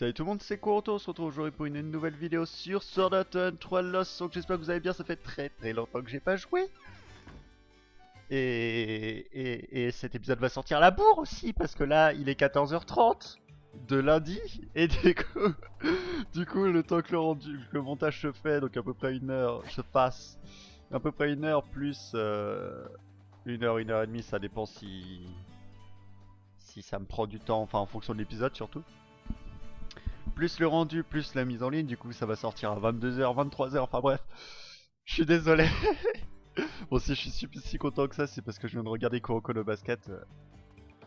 Salut tout le monde, c'est Kuroto, on se retrouve aujourd'hui pour une nouvelle vidéo sur Sword Art Online 3 Lost. Donc j'espère que vous allez bien, ça fait très longtemps que j'ai pas joué. Et cet épisode va sortir à la bourre aussi, parce que là il est 14h30 de lundi. Et du coup le temps que le montage se fait, donc à peu près une heure, se passe. À peu près une heure plus une heure et demie, ça dépend si ça me prend du temps, enfin en fonction de l'épisode surtout. Plus le rendu, plus la mise en ligne, du coup ça va sortir à 22h, 23h, enfin bref. Je suis désolé. Bon, si je suis si content que ça, c'est parce que je viens de regarder Kuroko no Basket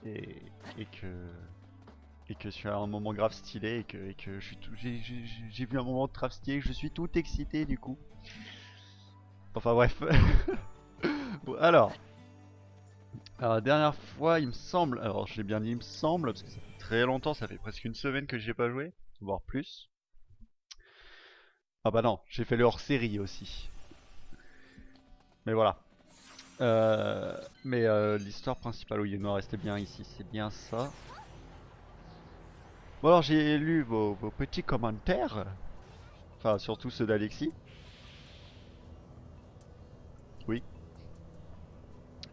et, et que je suis à un moment grave stylé et que je suis j'ai vu un moment grave stylé, je suis tout excité du coup. Enfin bref. Bon, alors la dernière fois, il me semble, alors j'ai bien dit il me semble parce que ça fait très longtemps, ça fait presque une semaine que j'ai pas joué, voire plus. Ah bah non, j'ai fait le hors-série aussi. Mais voilà. Mais l'histoire principale, oui, il me restait bien ici, c'est bien ça. Bon alors j'ai lu vos petits commentaires, enfin surtout ceux d'Alexis. Oui.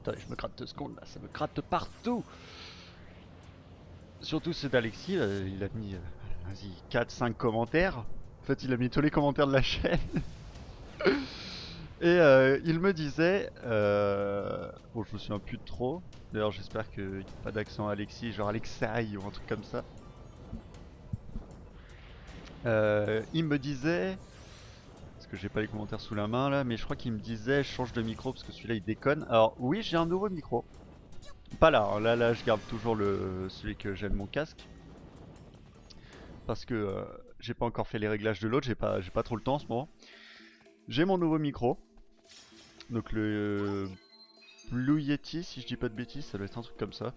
Attendez, je me gratte 2 secondes là, ça me gratte de partout. Surtout ceux d'Alexis, il a mis, vas-y, 4-5 commentaires. En fait, il a mis tous les commentaires de la chaîne. Et il me disait, bon je me souviens plus de trop, d'ailleurs j'espère qu'il n'y a pas d'accent Alexis, genre Alexei ou un truc comme ça. Il me disait, parce que j'ai pas les commentaires sous la main là, mais je crois qu'il me disait change de micro parce que celui-là il déconne. Alors oui, j'ai un nouveau micro. Pas là, hein. Là je garde toujours celui que j'ai de mon casque. Parce que j'ai pas encore fait les réglages de l'autre, j'ai pas trop le temps en ce moment. J'ai mon nouveau micro. Donc le Blue Yeti, si je dis pas de bêtises, ça doit être un truc comme ça.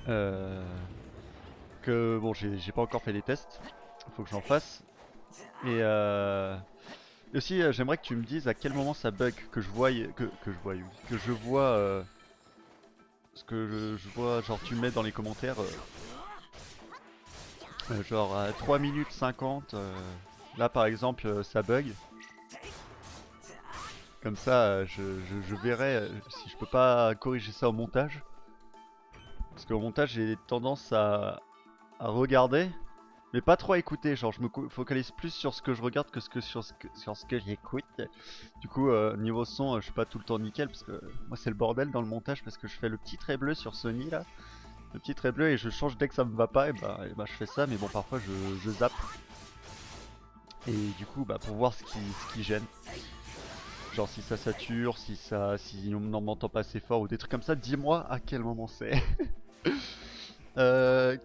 Euh, que bon, j'ai pas encore fait les tests. Faut que j'en fasse. Et aussi, j'aimerais que tu me dises à quel moment ça bug, que je voie, que je vois, ce que je vois, genre tu me mets dans les commentaires, genre à 3 minutes 50, là par exemple ça bug, comme ça je verrai si je peux pas corriger ça au montage, parce qu'au montage j'ai tendance à regarder, mais pas trop à écouter, genre je me focalise plus sur ce que je regarde que, sur ce que j'écoute. Du coup niveau son je suis pas tout le temps nickel, parce que moi c'est le bordel dans le montage, parce que je fais le petit trait bleu sur Sony là, le petit trait bleu, et je change dès que ça me va pas, et bah je fais ça, mais bon parfois je zappe. Et du coup bah pour voir ce qui gêne. Genre si ça sature, si on m'entend pas assez fort ou des trucs comme ça, dis-moi à quel moment c'est.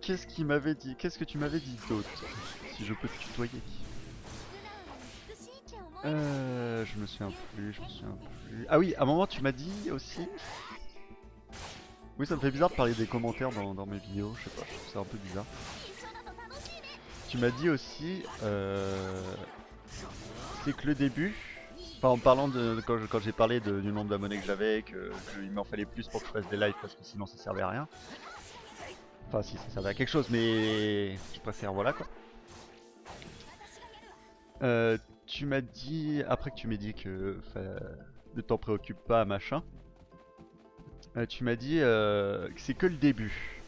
Qu'est-ce qu'il m'avait dit? Qu'est-ce que tu m'avais dit d'autre? Si je peux te tutoyer. Je me souviens plus, je me souviens plus. Ah oui, à un moment tu m'as dit aussi. Oui, ça me fait bizarre de parler des commentaires dans mes vidéos, je sais pas, je trouve ça un peu bizarre. Tu m'as dit aussi, c'est que le début, enfin en parlant de quand j'ai parlé du nombre d'abonnés que j'avais, qu'il m'en fallait plus pour que je fasse des lives parce que sinon ça servait à rien. Enfin si, ça servait à quelque chose, mais je préfère, voilà quoi. Tu m'as dit, après que tu m'aies dit que ne t'en préoccupe pas, machin, tu m'as dit que c'est que le début.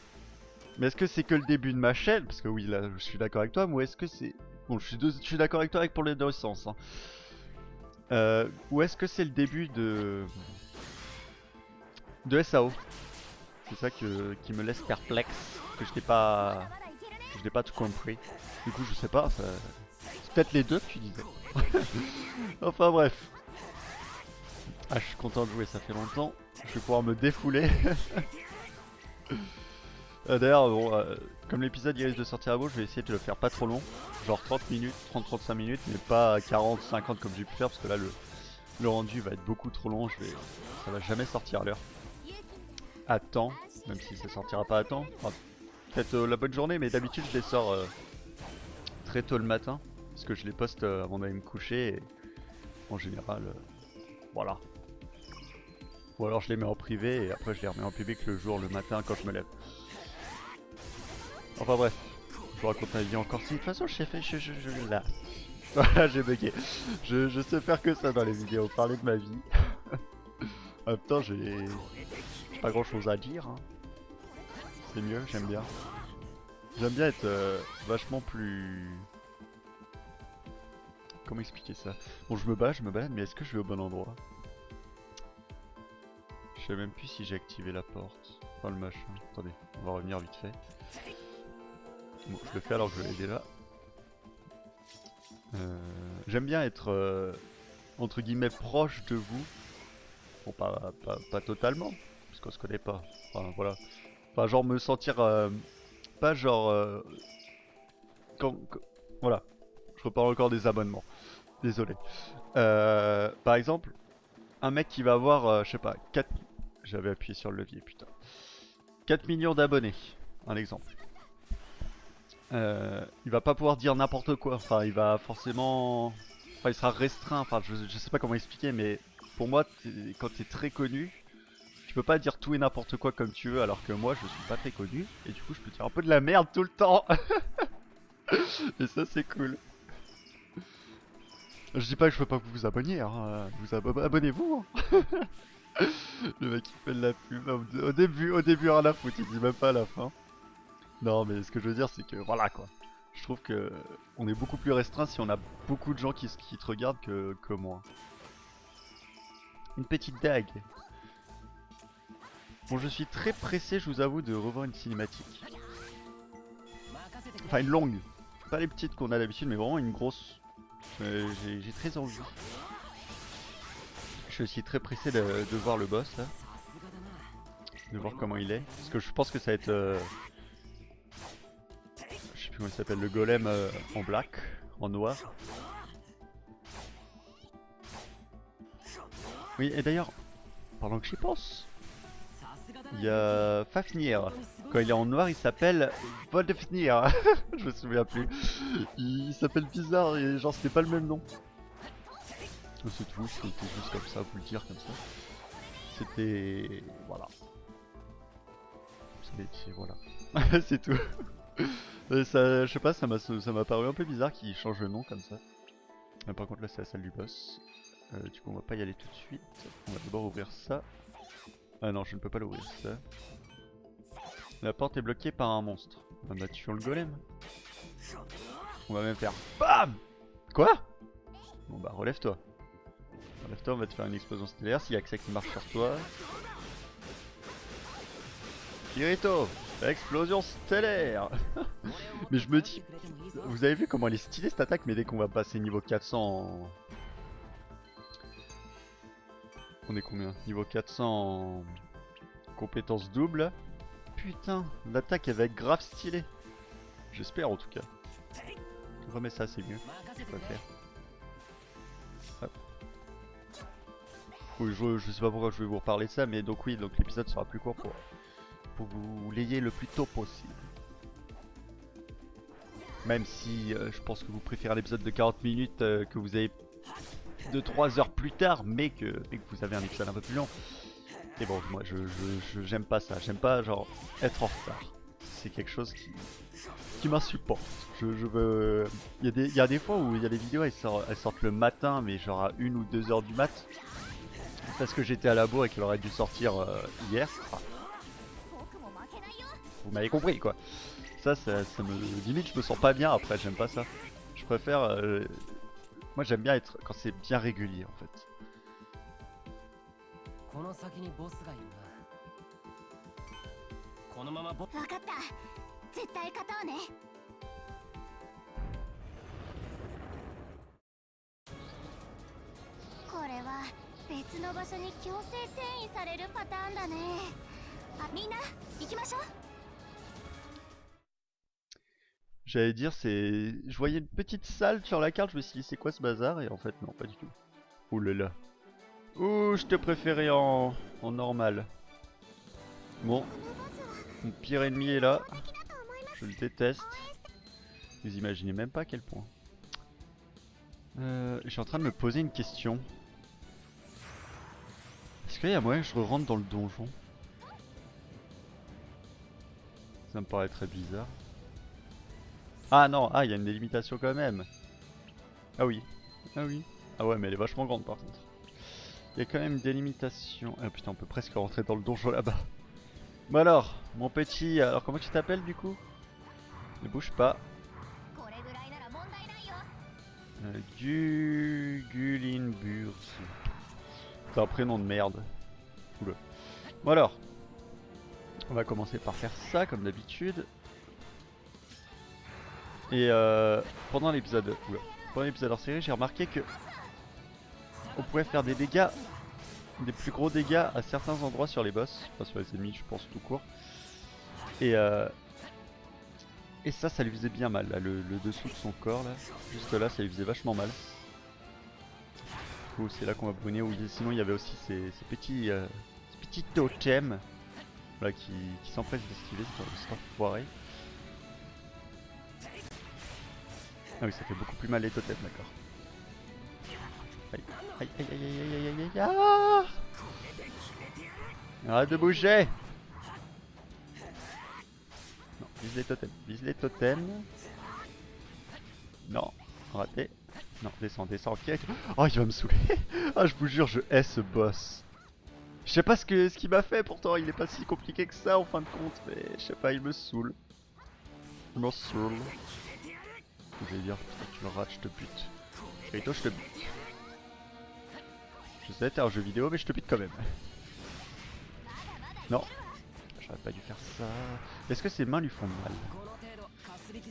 Mais est-ce que c'est que le début de ma chaîne? Parce que oui, là, je suis d'accord avec toi, mais est-ce que c'est... Bon, je suis d'accord avec toi pour les deux sens. Hein. Ou est-ce que c'est le début de SAO? C'est ça qui me laisse perplexe, que je n'ai pas tout compris. Du coup, je sais pas, c'est peut-être les deux que tu disais. Enfin bref. Ah, je suis content de jouer, ça fait longtemps. Je vais pouvoir me défouler. D'ailleurs, bon, comme l'épisode il risque de sortir à bout, je vais essayer de le faire pas trop long. Genre 30 minutes, 30-35 minutes, mais pas 40-50 comme j'ai pu faire, parce que là le rendu va être beaucoup trop long, ça va jamais sortir à l'heure. À temps, même si ça sortira pas à temps. Enfin, peut-être la bonne journée, mais d'habitude je les sors très tôt le matin, parce que je les poste avant d'aller me coucher, et en général, voilà. Ou alors je les mets en privé, et après je les remets en public le jour, le matin, quand je me lève. Enfin bref, vous raconte ma vie encore. Si, de toute façon, je sais faire. Là. Voilà, j'ai bugué. Je sais faire que ça dans les vidéos, parler de ma vie. En même temps, j'ai pas grand chose à dire. Hein. C'est mieux, j'aime bien. J'aime bien être vachement plus. Comment expliquer ça? Bon, je me balade, mais est-ce que je vais au bon endroit? Je sais même plus si j'ai activé la porte. Enfin, le machin. Attendez, on va revenir vite fait. Bon, je le fais alors que je l'ai déjà. J'aime bien être entre guillemets proche de vous. Bon, pas totalement, parce qu'on se connaît pas. Enfin, voilà. Enfin, genre me sentir. Pas genre. Voilà. Je reparle encore des abonnements. Désolé. Par exemple, un mec qui va avoir, je sais pas, 4. J'avais appuyé sur le levier, putain. 4 millions d'abonnés, un exemple. Il va pas pouvoir dire n'importe quoi. Enfin, il va forcément. Enfin, il sera restreint. Enfin, je sais pas comment expliquer, mais pour moi, quand t'es très connu, tu peux pas dire tout et n'importe quoi comme tu veux, alors que moi, je suis pas très connu. Et du coup, je peux dire un peu de la merde tout le temps. Et ça, c'est cool. Je dis pas que je veux pas que vous vous abonniez, hein. Abonnez-vous. Hein. Le mec il fait de la pub. Au début, rien à foutre. Il dit même pas à la fin. Non, mais ce que je veux dire, c'est que voilà quoi. Je trouve que on est beaucoup plus restreint si on a beaucoup de gens qui te regardent que moi. Une petite dague. Bon, je suis très pressé, je vous avoue, de revoir une cinématique. Enfin, une longue. Pas les petites qu'on a d'habitude, mais vraiment une grosse. J'ai très envie. Je suis aussi très pressé de voir le boss là. De voir comment il est. Parce que je pense que ça va être. Je sais plus comment il s'appelle, le golem en black, en noir. Oui, et d'ailleurs, pendant que j'y pense, il y a Fafnir. Quand il est en noir, il s'appelle Vodfnir. Je me souviens plus. Il s'appelle bizarre et genre c'était pas le même nom. C'est tout, c'était juste comme ça, vous le dire comme ça. C'était. Voilà. Voilà. C'est tout. Ça, je sais pas, ça m'a paru un peu bizarre qu'il change le nom comme ça. Par contre là c'est la salle du boss. Du coup on va pas y aller tout de suite. On va d'abord ouvrir ça. Ah non, je ne peux pas l'ouvrir ça. La porte est bloquée par un monstre. Ah bah tuons le golem. On va même faire BAM. Quoi? Bon bah relève-toi. Relève-toi, on va te faire une explosion stellaire s'il y a que ça qui marche sur toi. Kirito, explosion stellaire. Mais je me dis, vous avez vu comment elle est stylée cette attaque, mais dès qu'on va passer niveau 400 en... On est combien? Niveau 400 en compétence double. Putain, l'attaque elle va être grave stylée. J'espère en tout cas. Remets ça, c'est mieux. Je préfère. Hop. Oui, je sais pas pourquoi je vais vous reparler de ça, mais donc oui, donc l'épisode sera plus court pour que vous l'ayez le plus tôt possible. Même si je pense que vous préférez un épisode de 40 minutes que vous avez 2-3 heures plus tard, mais que vous avez un épisode un peu plus long. Et bon, moi j'aime pas ça, j'aime pas genre être en retard. C'est quelque chose qui m'insupporte. Je veux... Il y a des fois où il y a des vidéos, elles sortent le matin, mais genre à 1 ou 2 heures du mat. Parce que j'étais à la bourre et qu'elle aurait dû sortir hier. Enfin, vous m'avez compris quoi. Ça me... Limite je me sens pas bien après, j'aime pas ça. Je préfère... Moi j'aime bien être quand c'est bien régulier en fait. これは別の場所に強制転移されるパターンだね。あ、みんな行きましょう。 J'allais dire, c'est... Je voyais une petite salle sur la carte, je me suis dit c'est quoi ce bazar? Et en fait non, pas du tout. Ouh là là. Ouh, je te préférais en normal. Bon, mon pire ennemi est là. Je le déteste. Vous imaginez même pas à quel point. Je suis en train de me poser une question. Est-ce qu'il y a moyen que je rentre dans le donjon? Ça me paraît très bizarre. Ah non, ah il y a une délimitation quand même. Ah oui, ah oui. Ah ouais mais elle est vachement grande par contre. Il y a quand même une délimitation. Ah putain on peut presque rentrer dans le donjon là-bas. Bon alors, mon petit, alors comment tu t'appelles du coup? Ne bouge pas. Gulinburg. C'est un prénom de merde. Oula. Bon alors, on va commencer par faire ça comme d'habitude. Et pendant l'épisode hors série, j'ai remarqué que on pouvait faire des dégâts, des plus gros dégâts à certains endroits sur les boss, enfin sur les ennemis, je pense tout court. Et ça lui faisait bien mal, là, le dessous de son corps, là, juste là, ça lui faisait vachement mal. Du coup, c'est là qu'on va brûler. Oui, sinon il y avait aussi ces petits totems, voilà, qui s'empressent d'esquiver, c'est pas foiré. Ah oui, ça fait beaucoup plus mal les totems, d'accord. Aïe, aïe, aïe, aïe, aïe, aïe, aïe, aïe, ah! Arrête de bouger! Non, vise les totems, vise les totems. Non, raté. Non, descends, descends, ok. Oh, il va me saouler. Ah, je vous jure, je hais ce boss. Je sais pas ce qu'il m'a fait, pourtant il est pas si compliqué que ça en fin de compte, mais je sais pas, il me saoule. Il me saoule. Je vais dire, putain, tu le rates, je te bute. Et toi, je te bute. Je sais, t'es un jeu vidéo, mais je te bute quand même. Non, j'aurais pas dû faire ça. Est-ce que ses mains lui font mal?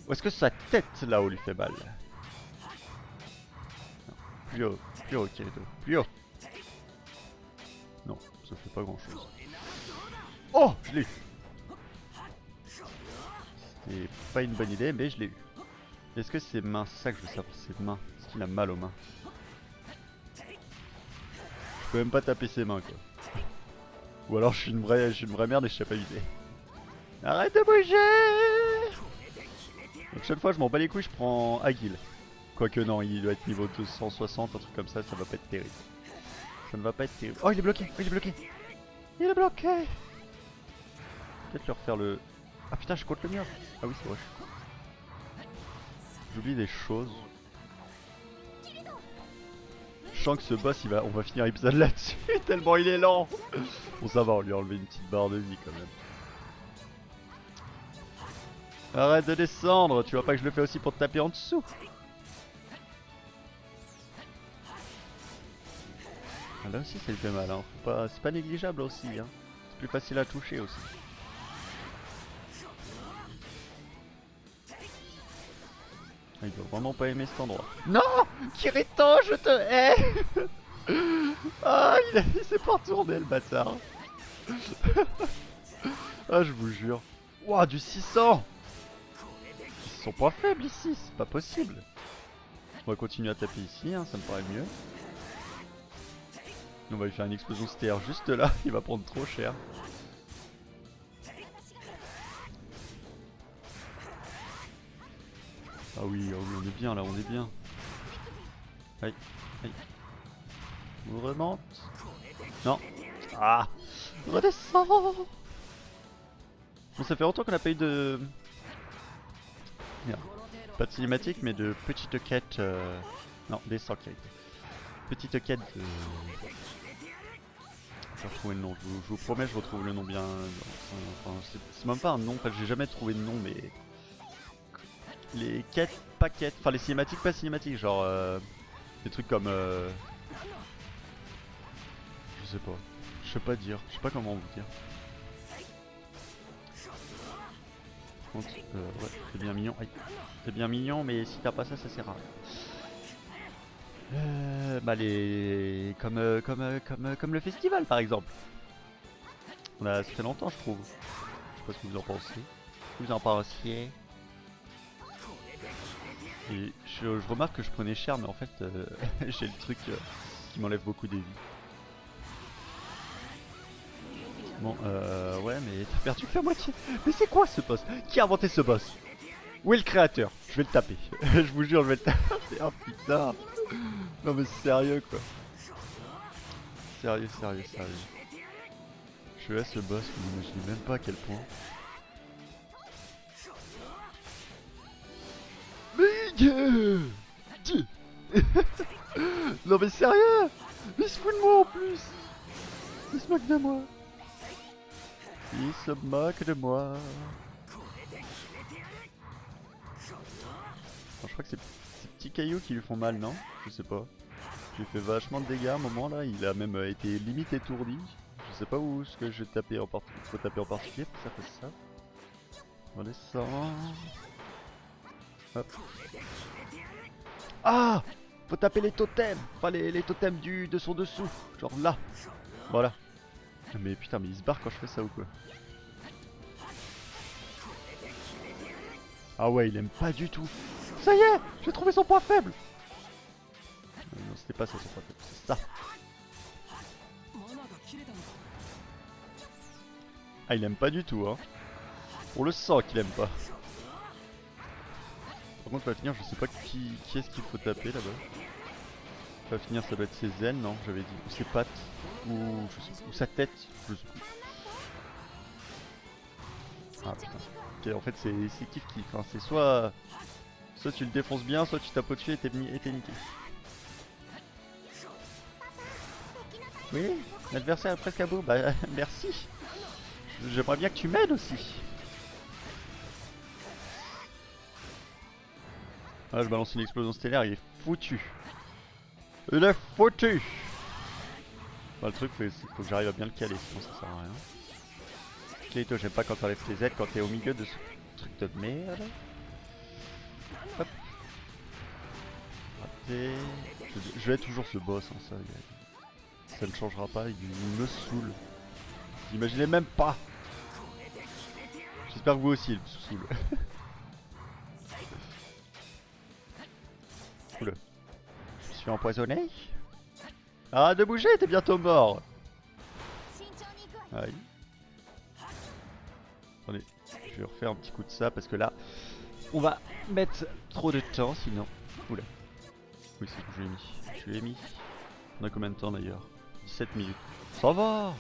Ou est-ce que sa tête là-haut lui fait mal? Non. Plus haut, Kirito, plus haut. Non, ça fait pas grand chose. Oh, je l'ai eu. C'est pas une bonne idée, mais je l'ai eu. Est-ce que ses mains, c'est ça que je veux savoir, ses mains, est-ce qu'il a mal aux mains? Je peux même pas taper ses mains quoi. Ou alors je suis une vraie merde et je sais pas viser. Arrête de bouger! La prochaine fois je m'en bats les couilles, je prends Aguil. Quoique non, il doit être niveau 260, un truc comme ça va pas être terrible. Ça ne va pas être terrible. Oh il est bloqué, il est bloqué! Il est bloqué! Peut-être le refaire le... Ah putain je compte le mien! Ah oui c'est vrai, je suis con. J'oublie des choses. Je sens que ce boss on va finir l'épisode là-dessus tellement il est lent. Bon ça va, on lui a enlevé une petite barre de vie quand même. Arrête de descendre, tu vois pas que je le fais aussi pour te taper en dessous. Ah, là aussi ça lui fait mal, hein. C'est pas négligeable aussi, hein. C'est plus facile à toucher aussi. Ah, il doit vraiment pas aimer cet endroit. Non, Kirito, je te hais. Ah, il s'est pas retourné le bâtard. Ah, je vous jure. Ouah, du 600. Ils sont pas faibles ici, c'est pas possible. On va continuer à taper ici, hein, ça me paraît mieux. On va lui faire une explosion STR juste là, il va prendre trop cher. Ah oui, on est bien là, on est bien. Aïe, aïe. On remonte. Non. Ah, redescends. Bon, ça fait longtemps qu'on a pas eu de... Merde. Pas de cinématique, mais de petites quêtes... Non, descends, Kirito. Petite quête de... Je vais retrouver le nom, je vous promets, je retrouve le nom bien. Enfin, c'est même pas un nom, j'ai jamais trouvé de nom, mais. Les quêtes, pas quêtes, enfin les cinématiques, pas cinématiques, genre. Des trucs comme. Je sais pas. Je sais pas dire, je sais pas comment vous dire. Par contre, ouais, c'est bien mignon. C'est bien mignon, mais si t'as pas ça, ça sert à rien. Bah comme le festival par exemple. Ça fait longtemps je trouve. Je sais pas ce que vous en pensez. Vous en pensiez. Et je remarque que je prenais cher mais en fait j'ai le truc qui m'enlève beaucoup des vies. Bon ouais mais t'as perdu que la moitié. Mais c'est quoi ce boss? Qui a inventé ce boss? Où est le créateur? Je vais le taper. Je vous jure je vais le taper. Oh putain. Non mais sérieux quoi. Sérieux. Je hais ce boss, vous n'imaginez même pas à quel point. Non mais sérieux? Il se fout de moi en plus. Il se moque de moi. Il se moque de moi. Alors, je crois que c'est ces petits cailloux qui lui font mal, non? Je sais pas. Je lui ai fait vachement de dégâts à un moment là. Il a même été limite étourdi. Je sais pas où ce que je vais taper en particulier. Faut taper en particulier pour que ça fasse ça. On descend. Hop. Ah! Faut taper les totems! Enfin les totems de son dessous. Genre là. Voilà. Mais putain, mais il se barre quand je fais ça ou quoi? Ah ouais, il aime pas du tout. Ça y est! J'ai trouvé son point faible! Non, c'était pas ça son point faible, c'est ça. Ah, il aime pas du tout, hein. On le sent qu'il aime pas. Par contre, pour finir, je sais pas qui est-ce qu'il faut taper là-bas. Pour finir, ça doit être ses ailes, non? J'avais dit. Ou ses pattes. Ou, je sais, ou sa tête. Je sais plus. Ah putain. Ok, en fait, c'est kiff kiff. Enfin, c'est soit tu le défonces bien, soit tu tapes au-dessus et t'es niqué. Oui, l'adversaire est presque à bout. Bah, merci. J'aimerais bien que tu m'aides aussi. Ah, je balance une explosion stellaire, il est foutu. Il est foutu. Bah, le truc, c'est qu'il faut que j'arrive à bien le caler, sinon ça sert à rien. Cléto, j'aime pas quand t'enlèves tes aides quand t'es au milieu de ce truc de merde. Hop. Raté. Je vais toujours ce boss, hein, ça ne changera pas, il me saoule. J'imaginais même pas. J'espère que vous aussi, il me saoule. Oula. Je suis empoisonné. Ah, de bouger, t'es bientôt mort. Aïe. Attendez, je vais refaire un petit coup de ça parce que là, on va mettre trop de temps sinon. Oula. Oui, c'est ce que je lui ai mis. Je lui ai mis. On a combien de temps d'ailleurs? 17 minutes. Ça va.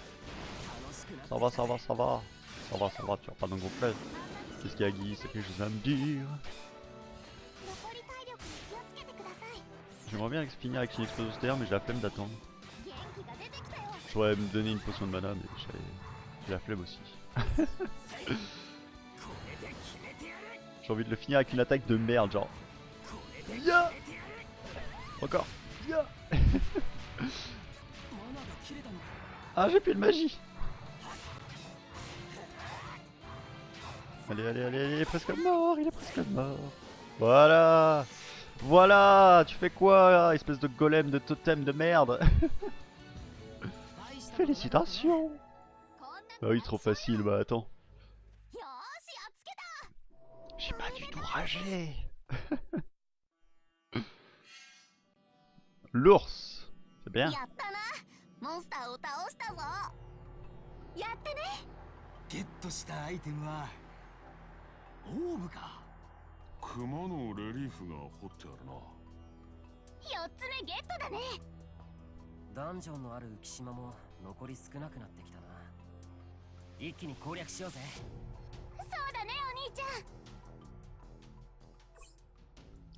Ça va, ça va, ça va. Ça va, ça va, tu vas pas dans le gros fleuve. Qu'est-ce qu'il y a, Guy? C'est quelque chose à me dire? J'aimerais bien finir avec une explosion stellaire, mais j'ai la flemme d'attendre. J'aurais me donner une potion de mana, mais j'ai la flemme aussi. J'ai envie de le finir avec une attaque de merde, genre. Yeah. Encore. Yeah. Ah, j'ai plus de magie. Allez, allez, allez, il est presque mort, il est presque mort. Voilà. Voilà. Tu fais quoi, espèce de golem de totem de merde? Félicitations. Ah oui, trop facile, bah attends. J'ai pas du tout ragé. L'ours. C'est bien.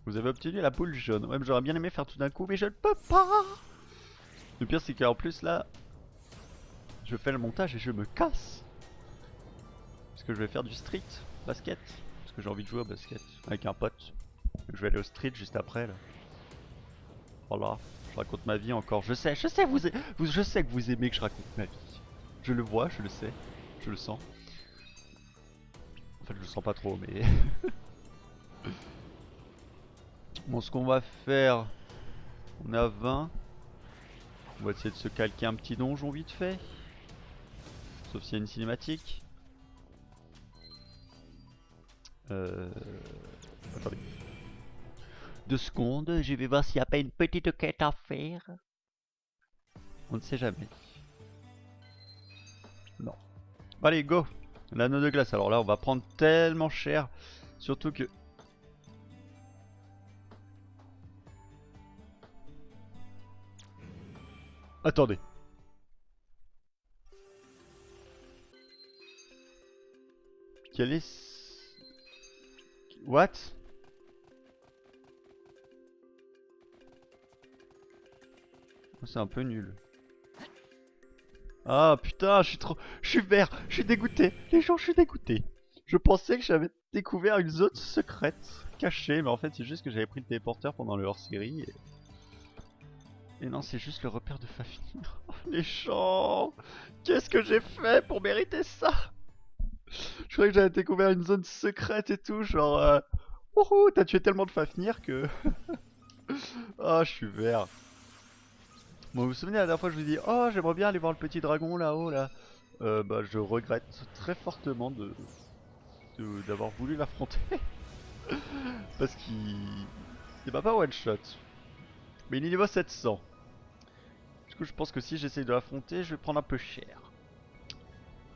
Vous avez obtenu la boule jaune. Ouais, mais j'aurais bien aimé faire tout d'un coup, mais je ne peux pas. Le pire, c'est qu'en plus, là, je fais le montage et je me casse. Parce que je vais faire du street basket. Parce que j'ai envie de jouer au basket avec un pote. Je vais aller au street juste après, là. Voilà, je raconte ma vie encore. Je sais, je sais que vous aimez que je raconte ma vie. Je le vois, je le sais, je le sens. En fait, je le sens pas trop, mais... Bon, ce qu'on va faire... On a 20. On va essayer de se calquer un petit donjon vite fait. Sauf s'il y a une cinématique. Attendez. 2 secondes, je vais voir s'il n'y a pas une petite quête à faire. On ne sait jamais. Non. Allez, go. L'anneau de glace. Alors là, on va prendre tellement cher. Surtout que... Attendez. Quel est... What? C'est un peu nul. Ah putain, je suis vert, je suis dégoûté. Les gens, je suis dégoûté. Je pensais que j'avais découvert une zone secrète cachée, mais en fait c'est juste que j'avais pris le téléporteur pendant le hors-série. Et non, c'est juste le repère de Fafnir. Les gens, qu'est-ce que j'ai fait pour mériter ça? Je croyais que j'avais découvert une zone secrète et tout, genre... Wouhou, t'as tué tellement de Fafnir que... Ah, je suis vert. Bon, vous vous souvenez la dernière fois je vous dis oh j'aimerais bien aller voir le petit dragon là-haut là. Bah je regrette très fortement d'avoir voulu l'affronter. Parce qu'il m'a pas one shot. Mais il est niveau 700. Du coup je pense que si j'essaye de l'affronter je vais prendre un peu cher.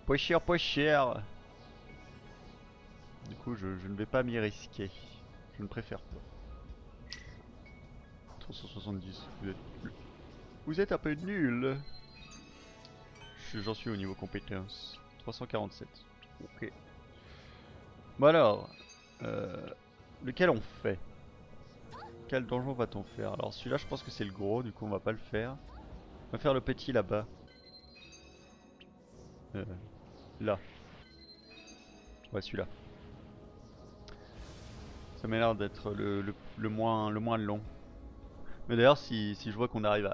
Pas cher, pas cher. Du coup je ne vais pas m'y risquer. Je ne préfère pas. 370, vous êtes un peu nul. J'en suis au niveau compétence. 347. Ok. Bon alors, lequel on fait? Quel donjon va-t-on faire? Alors celui-là je pense que c'est le gros, du coup on va pas le faire. On va faire le petit là-bas. Là. Ouais celui-là. Ça m'a l'air d'être le moins long. Mais d'ailleurs si je vois qu'on arrive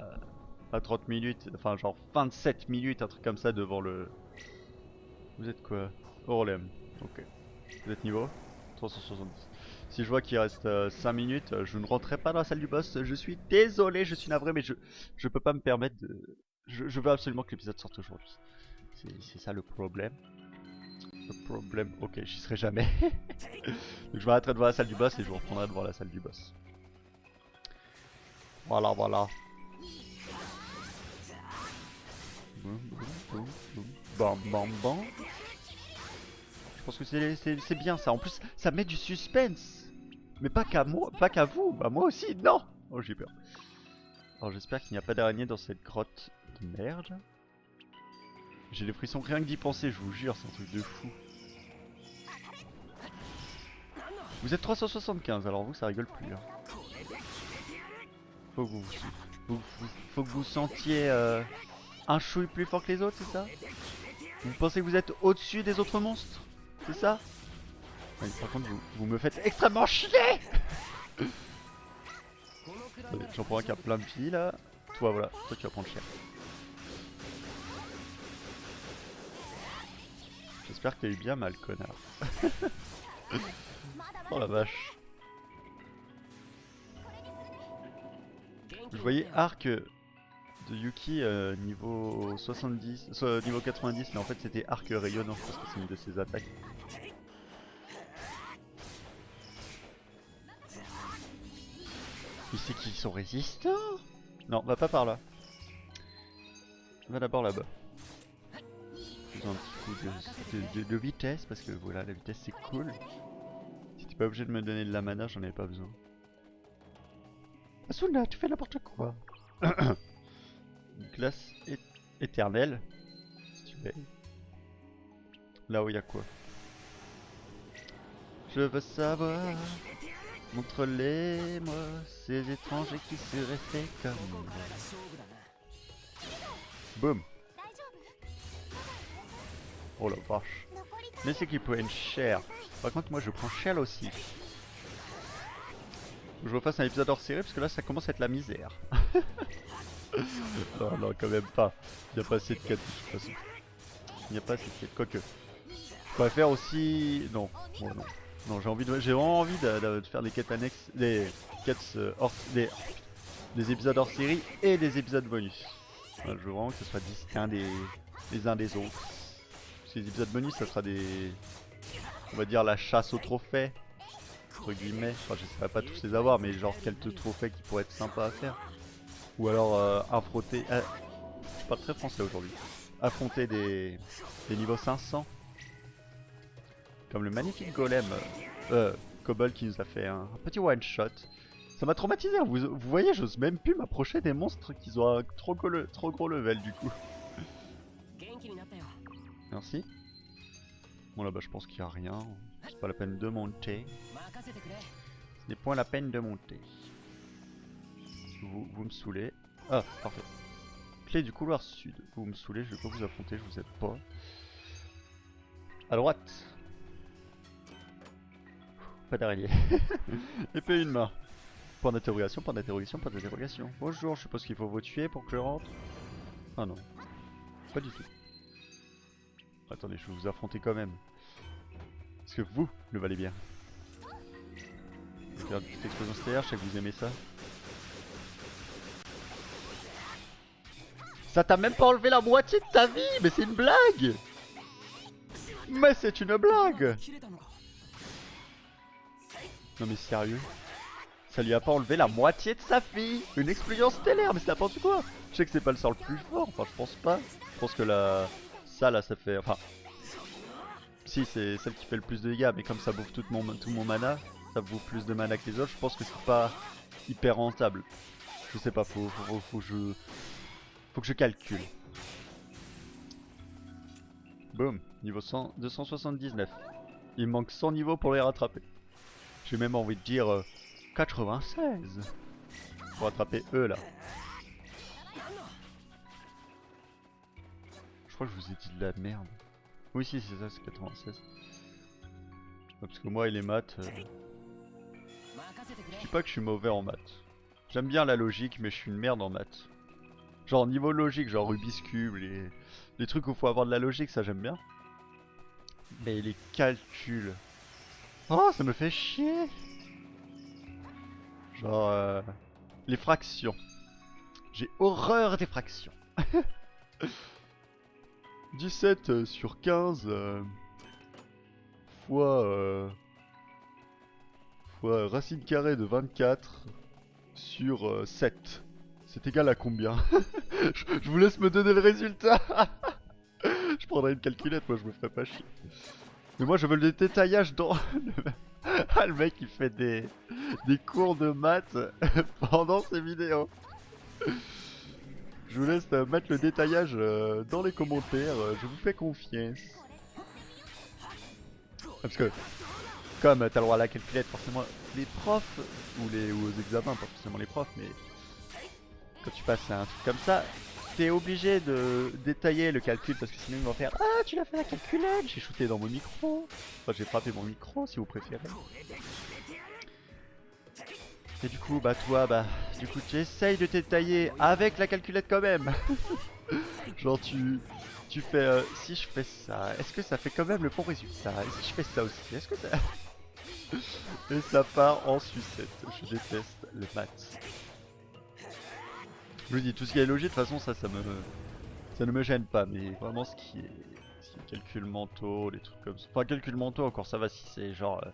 à 30 minutes, enfin genre 27 minutes, un truc comme ça devant le... Vous êtes quoi? Orlem. Ok. Vous êtes niveau 370. Si je vois qu'il reste 5 minutes, je ne rentrerai pas dans la salle du boss. Je suis désolé, je suis navré, mais je peux pas me permettre de... Je veux absolument que l'épisode sorte aujourd'hui. C'est ça le problème. Le problème... Ok, j'y serai jamais. Donc je m'arrêterai devant la salle du boss et je vous reprendrai devant la salle du boss. Voilà, voilà. Bam, bam, bam. Je pense que c'est bien ça. En plus, ça met du suspense. Mais pas qu'à moi, pas qu'à vous. Bah moi aussi, non. Oh, j'ai peur. Alors j'espère qu'il n'y a pas d'araignée dans cette grotte de merde. J'ai les frissons rien que d'y penser, je vous jure, c'est un truc de fou. Vous êtes 375, alors vous ça rigole plus. Hein. Faut que faut que vous sentiez un chouille plus fort que les autres, c'est ça? Vous pensez que vous êtes au-dessus des autres monstres? C'est ça? Oui, par contre vous me faites extrêmement chier. J'en prends un qui a plein de pieds là. Toi voilà, toi tu vas prendre cher. J'espère que t'as eu bien mal, connard. Oh la vache. Je voyais arc de Yuki niveau 70, niveau 90, mais en fait c'était arc rayonnant parce que c'est une de ses attaques. Mais c'est qu'ils sont résistants? Non, va pas par là. Va d'abord là-bas. Faisons un petit coup de vitesse parce que voilà, la vitesse c'est cool. Si t'es pas obligé de me donner de la mana, j'en ai pas besoin. Asuna, tu fais n'importe quoi. Glace éternelle. Si tu veux. Là où il y a quoi? Je veux savoir. Montre-les-moi ces étrangers qui seraient faits comme moi. Boum. Oh la vache. Mais c'est qu'ils prennent cher. Par contre moi je prends cher aussi. Je refasse un épisode hors série parce que là ça commence à être la misère. Non, non, quand même pas. Il n'y a pas assez de quêtes de toute façon. Il n'y a pas assez de quêtes. Quoique. Je pourrais faire aussi... Non. Bon, non. Non, j'ai vraiment envie de faire des quêtes annexes. Des quêtes des épisodes hors série et des épisodes bonus. Voilà, je veux vraiment que ce soit distinct les uns des autres. Parce que les épisodes bonus, ça sera des... On va dire la chasse aux trophées. Entre guillemets. Enfin, j'essaierai pas tous les avoir, mais genre quelques trophées qui pourraient être sympas à faire. Ou alors affronter... je parle très français aujourd'hui. Affronter des niveaux 500. Comme le magnifique golem Cobble qui nous a fait un petit one shot. Ça m'a traumatisé, vous voyez, j'ose même plus m'approcher des monstres qui ont un trop gros level du coup. Merci. Bon là-bas je pense qu'il n'y a rien, c'est pas la peine de monter. Ce n'est point la peine de monter. Vous me saoulez. Ah, parfait. Clé du couloir sud. Vous me saoulez, je vais pas vous affronter, je vous aide pas. À droite. Pas d'araignée. Épée une main. Point d'interrogation, point d'interrogation, point d'interrogation. Bonjour, je suppose qu'il faut vous tuer pour que je rentre. Ah non. Pas du tout. Attendez, je vais vous affronter quand même. Parce que vous le valez bien. Je vais faire une petite explosion stellaire, je sais que vous aimez ça. Ça t'a même pas enlevé la moitié de ta vie, mais c'est une blague! Mais c'est une blague! Non mais sérieux? Ça lui a pas enlevé la moitié de sa vie! Une explosion stellaire, mais c'est n'importe quoi! Je sais que c'est pas le sort le plus fort, enfin je pense pas. Je pense que la... ça là, ça fait... Enfin... Si, c'est celle qui fait le plus de dégâts, mais comme ça bouffe tout mon mana, ça bouffe plus de mana que les autres, je pense que c'est pas hyper rentable. Je sais pas, faut que je calcule. Boum, niveau 100, 279. Il me manque 100 niveaux pour les rattraper. J'ai même envie de dire 96 pour rattraper eux là. Je crois que je vous ai dit de la merde. Oui, si, c'est ça, c'est 96. Parce que moi et les maths, je dis pas que je suis mauvais en maths. J'aime bien la logique, mais je suis une merde en maths. Genre niveau logique, genre Rubik's Cube, les trucs où il faut avoir de la logique, ça j'aime bien. Mais les calculs... Oh, ça me fait chier. Genre les fractions. J'ai horreur des fractions. 17 sur 15 fois racine carrée de 24 sur 7. C'est égal à combien? Je vous laisse me donner le résultat. Je prendrai une calculette, moi je me ferai pas chier. Mais moi je veux le détaillage dans... Ah, le mec il fait des cours de maths pendant ses vidéos. Je vous laisse mettre le détaillage dans les commentaires, je vous fais confiance. Parce que, comme t'as le droit à la calculette, forcément les profs, ou aux examens, pas forcément les profs, mais quand tu passes à un truc comme ça, t'es obligé de détailler le calcul parce que sinon ils vont faire ah tu l'as fait la calculette, j'ai shooté dans mon micro, enfin j'ai frappé mon micro si vous préférez. Et du coup bah toi du coup tu essayes de détailler avec la calculette quand même. Genre tu fais si je fais ça, est-ce que ça fait quand même le bon résultat? Et si je fais ça aussi, est-ce que ça... Et ça part en sucette, je déteste le maths. Je vous dis, tout ce qui est logique, de toute façon, ça ne me gêne pas, mais vraiment ce qui est calculs mentaux, les trucs comme ça. Enfin, calculs mentaux, encore ça va si c'est genre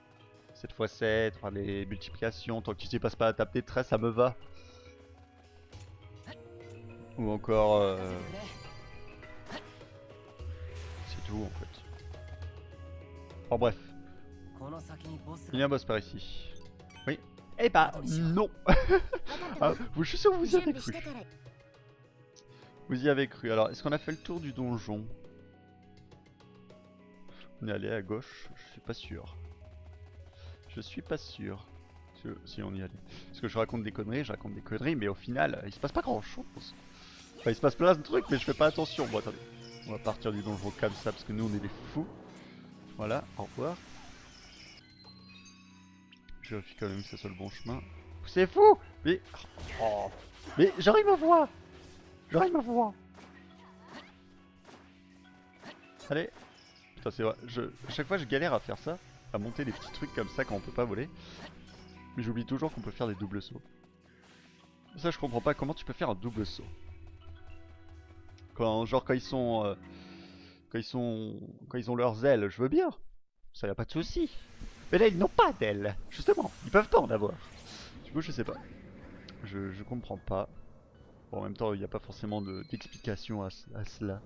7 x 7, enfin les multiplications, tant que tu t'y passes pas à taper 13, ça me va. Ou encore... c'est tout en fait. Enfin bref. Il y a un boss par ici. Oui. Eh bah non. Ah, je suis sûr que vous y avez cru. Vous y avez cru. Alors, est-ce qu'on a fait le tour du donjon? On est allé à gauche, je suis pas sûr. Je suis pas sûr. Si on y allait. Parce que je raconte des conneries, mais au final, il se passe pas grand chose. Enfin, il se passe plein de trucs, mais je fais pas attention. Bon, attendez. On va partir du donjon comme ça, parce que nous, on est des fous. Voilà, au revoir. Je vérifie quand même que ça soit le bon chemin. C'est fou! Mais... Oh. Mais j'arrive à voir! J'arrive à voir! Allez! Putain, c'est vrai. À chaque fois, je galère à faire ça. À monter des petits trucs comme ça quand on peut pas voler. Mais j'oublie toujours qu'on peut faire des doubles sauts. Ça, je comprends pas. Comment tu peux faire un double saut? Genre quand ils sont... quand ils ont leurs ailes, je veux bien. Ça y a pas de souci. Mais là, ils n'ont pas d'ailes. Justement, ils peuvent pas en avoir. Du coup, je sais pas. Je comprends pas. Bon, en même temps, il n'y a pas forcément d'explication à cela.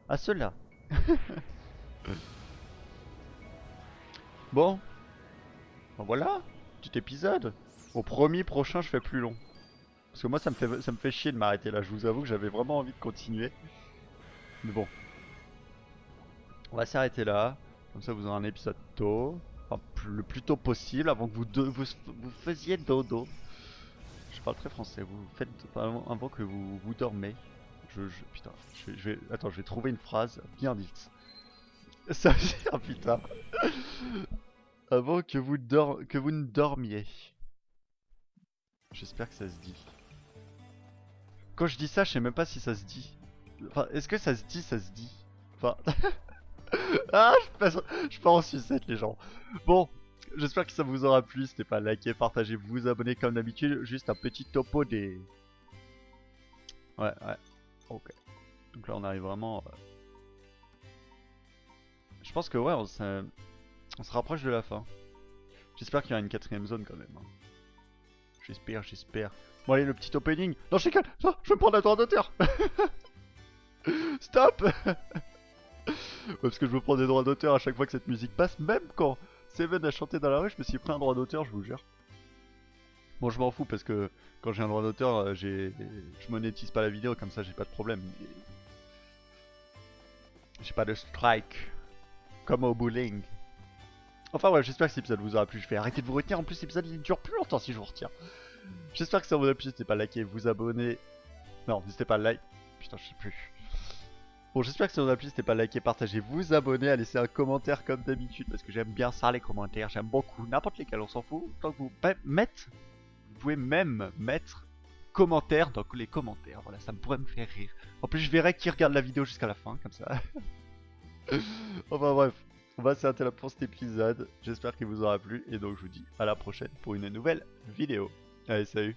À cela. Bon. Ben voilà. Petit épisode. Au prochain, je fais plus long. Parce que moi, ça me fait chier de m'arrêter là. Je vous avoue que j'avais vraiment envie de continuer. Mais bon. On va s'arrêter là. Comme ça, vous aurez un épisode tôt. Enfin, le plus tôt possible, avant que vous faisiez dodo. Je parle très français, vous faites avant que vous dormez. Putain, attends, je vais trouver une phrase bien dite. Ça veut dire, putain. Avant que vous ne dormiez. J'espère que ça se dit. Quand je dis ça, je sais même pas si ça se dit. Enfin, est-ce que ça se dit, ça se dit. Enfin... ah, je pars en sucette, les gens. Bon, j'espère que ça vous aura plu. N'hésitez pas à liker, partager, vous abonner comme d'habitude. Juste un petit topo des... Ouais, ok. Donc là, on arrive vraiment... Je pense que ouais, on se rapproche de la fin. J'espère qu'il y aura une 4ème zone quand même. Hein. J'espère. Bon allez, le petit opening. Non, je calme. Non, je vais me prendre un droit d'auteur. Stop. Ouais, parce que je me prends des droits d'auteur à chaque fois que cette musique passe. Même quand Seven a chanté dans la rue, je me suis pris un droit d'auteur, je vous jure. Bon, je m'en fous parce que quand j'ai un droit d'auteur, je monétise pas la vidéo, comme ça j'ai pas de problème. J'ai pas de strike. Comme au bowling. Enfin ouais, j'espère que cet épisode vous aura plu. Je vais arrêter de vous retenir. En plus, l'épisode il dure plus longtemps si je vous retiens. J'espère que ça vous a plu. N'hésitez pas à liker, vous abonner. Non, n'hésitez pas à liker. Putain, je sais plus. Bon, j'espère que ça vous a plu. N'hésitez pas à liker, partager, vous abonner, à laisser un commentaire comme d'habitude. Parce que j'aime bien ça, les commentaires. J'aime beaucoup. N'importe lesquels, on s'en fout. Tant que vous pouvez même mettre commentaire dans les commentaires. Voilà, ça me pourrait me faire rire. En plus, je verrai qui regarde la vidéo jusqu'à la fin, comme ça. Enfin bref. On va s'arrêter là pour cet épisode. J'espère qu'il vous aura plu. Et donc, je vous dis à la prochaine pour une nouvelle vidéo. Allez, salut.